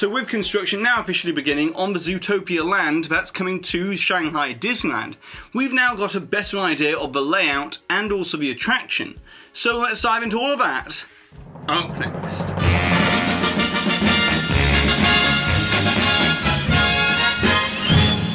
So with construction now officially beginning on the Zootopia Land that's coming to Shanghai Disneyland, we've now got a better idea of the layout and also the attraction. So let's dive into all of that up next.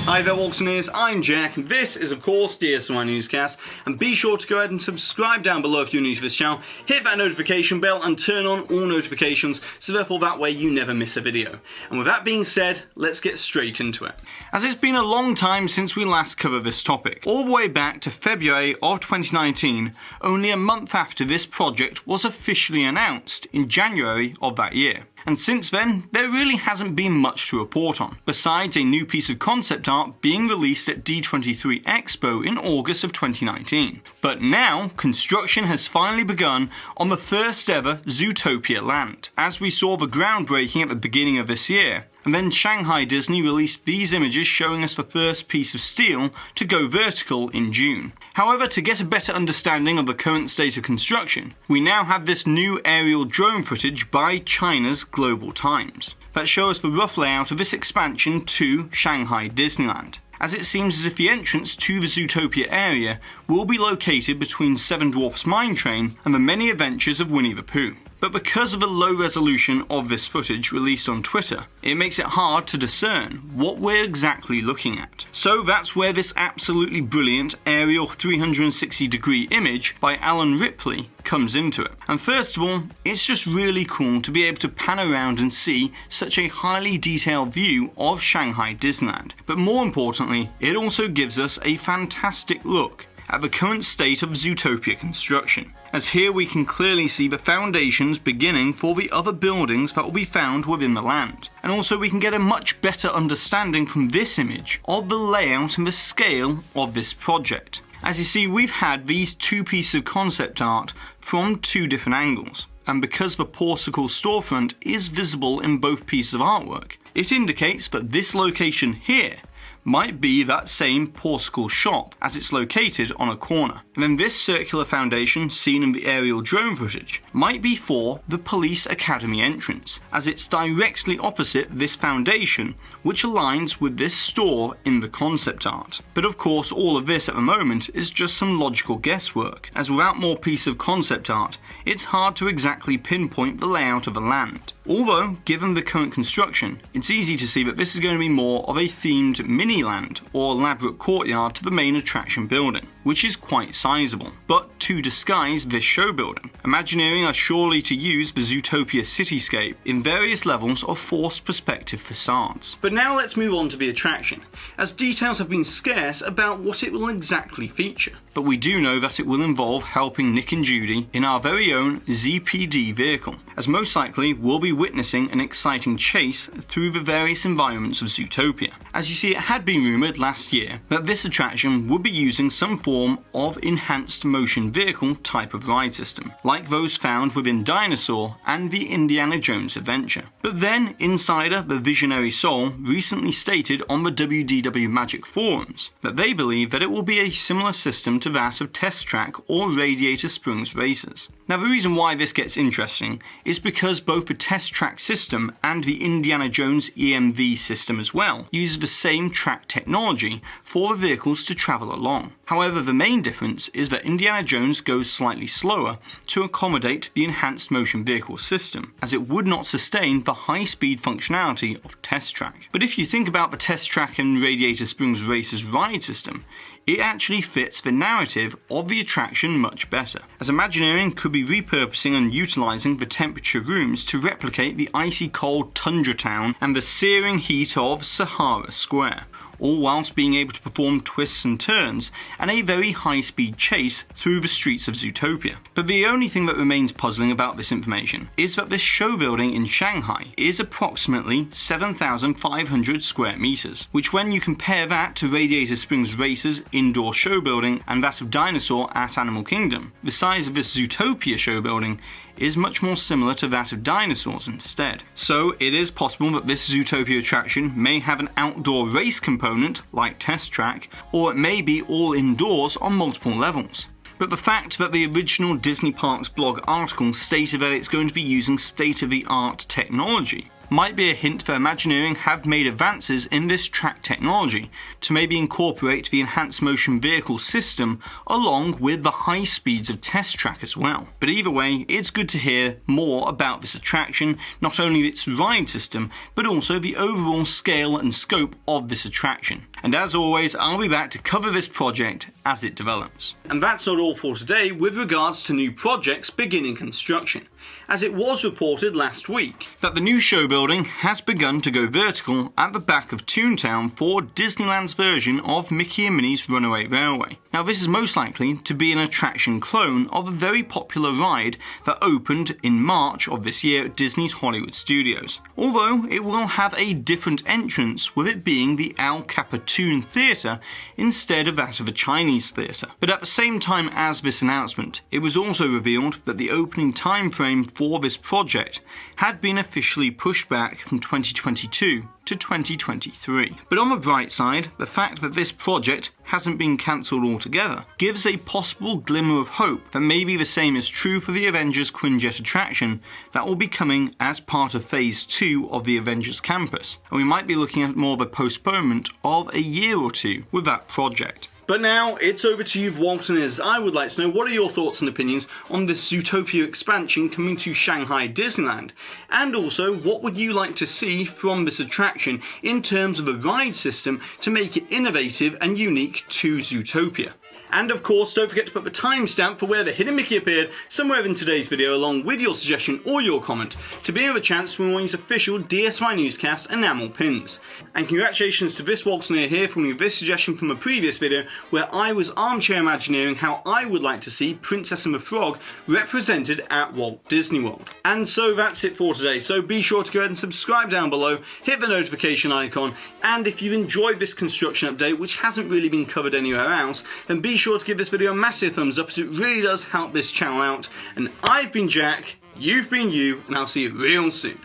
Hi there Waltoneers, I'm Jack, and this is of course DSNY Newscast, and be sure to go ahead and subscribe down below if you're new to this channel, hit that notification bell and turn on all notifications so therefore that way you never miss a video. And with that being said, let's get straight into it. As it's been a long time since we last covered this topic, all the way back to February of 2019, only a month after this project was officially announced in January of that year. And since then, there really hasn't been much to report on, besides a new piece of concept art being released at D23 Expo in August of 2019. But now, construction has finally begun on the first ever Zootopia Land, as we saw the groundbreaking at the beginning of this year. And then Shanghai Disney released these images showing us the first piece of steel to go vertical in June. However, to get a better understanding of the current state of construction, we now have this new aerial drone footage by China's Global Times that shows us the rough layout of this expansion to Shanghai Disneyland, as it seems as if the entrance to the Zootopia area will be located between Seven Dwarfs Mine Train and the many adventures of Winnie the Pooh. But because of the low resolution of this footage released on Twitter, it makes it hard to discern what we're exactly looking at. So that's where this absolutely brilliant aerial 360-degree image by Alan Ripley comes into it. And first of all, it's just really cool to be able to pan around and see such a highly detailed view of Shanghai Disneyland. But more importantly, it also gives us a fantastic look at the current state of Zootopia construction, as here we can clearly see the foundations beginning for the other buildings that will be found within the land. And also we can get a much better understanding from this image of the layout and the scale of this project. As you see, we've had these two pieces of concept art from two different angles. And because the Portical storefront is visible in both pieces of artwork, it indicates that this location here might be that same Portical shop, as it's located on a corner. And then this circular foundation seen in the aerial drone footage might be for the Police Academy entrance, as it's directly opposite this foundation, which aligns with this store in the concept art. But of course all of this at the moment is just some logical guesswork, as without more piece of concept art, it's hard to exactly pinpoint the layout of the land. Although, given the current construction, it's easy to see that this is going to be more of a themed mini land or elaborate courtyard to the main attraction building, which is quite sizable. But to disguise this show building, Imagineering are surely to use the Zootopia cityscape in various levels of forced perspective facades. But now let's move on to the attraction, as details have been scarce about what it will exactly feature. But we do know that it will involve helping Nick and Judy in our very own ZPD vehicle, as most likely we'll be witnessing an exciting chase through the various environments of Zootopia. As you see, it had been rumoured last year that this attraction would be using some form of enhanced motion vehicle type of ride system, like those found within Dinosaur and the Indiana Jones adventure. But then Insider, the visionary soul, recently stated on the WDW Magic forums that they believe that it will be a similar system to that of Test Track or Radiator Springs races. Now the reason why this gets interesting is because both the Test Track system and the Indiana Jones EMV system as well use the same track technology for the vehicles to travel along. However, the main difference is that Indiana Jones goes slightly slower to accommodate the enhanced motion vehicle system, as it would not sustain the high-speed functionality of Test Track. But if you think about the Test Track and Radiator Springs Racers ride system, it actually fits the narrative of the attraction much better, as Imagineering could be repurposing and utilising the temperature rooms to replicate the icy cold Tundra Town and the searing heat of Sahara Square, all whilst being able to perform twists and turns and a very high-speed chase through the streets of Zootopia. But the only thing that remains puzzling about this information is that this show building in Shanghai is approximately 7,500 square meters, which when you compare that to Radiator Springs Racers indoor show building and that of Dinosaur at Animal Kingdom, the size of this Zootopia show building is much more similar to that of Dinosaurs instead. So it is possible that this Zootopia attraction may have an outdoor race component like Test Track, or it may be all indoors on multiple levels. But the fact that the original Disney Parks blog article stated that it's going to be using state-of-the-art technology might be a hint that Imagineering have made advances in this track technology to maybe incorporate the enhanced motion vehicle system along with the high speeds of test track as well. But either way, it's good to hear more about this attraction, not only its ride system, but also the overall scale and scope of this attraction. And as always, I'll be back to cover this project as it develops. And that's not all for today with regards to new projects beginning construction, as it was reported last week that the new show building has begun to go vertical at the back of Toontown for Disneyland's version of Mickey and Minnie's Runaway Railway. Now this is most likely to be an attraction clone of a very popular ride that opened in March of this year at Disney's Hollywood Studios, although it will have a different entrance, with it being the Al Capotoon Theatre instead of that of a Chinese theatre. But at the same time as this announcement, it was also revealed that the opening time frame for this project had been officially pushed back from 2022 to 2023. But on the bright side, the fact that this project hasn't been cancelled altogether gives a possible glimmer of hope that maybe the same is true for the Avengers Quinjet attraction that will be coming as part of Phase 2 of the Avengers Campus, and we might be looking at more of a postponement of a year or two with that project. But now it's over to you, Waltoners. I would like to know, what are your thoughts and opinions on this Zootopia expansion coming to Shanghai Disneyland? And also, what would you like to see from this attraction in terms of a ride system to make it innovative and unique to Zootopia? And of course, don't forget to put the timestamp for where the hidden Mickey appeared somewhere in today's video, along with your suggestion or your comment, to be in a chance to win one of these official DSNY Newscast enamel pins. And congratulations to this Waltoner here for winning this suggestion from a previous video where I was armchair imagineering how I would like to see Princess and the Frog represented at Walt Disney World. And so that's it for today, so be sure to go ahead and subscribe down below, hit the notification icon, and if you've enjoyed this construction update, which hasn't really been covered anywhere else, then be sure to give this video a massive thumbs up, as it really does help this channel out. And I've been Jack, you've been you, and I'll see you real soon.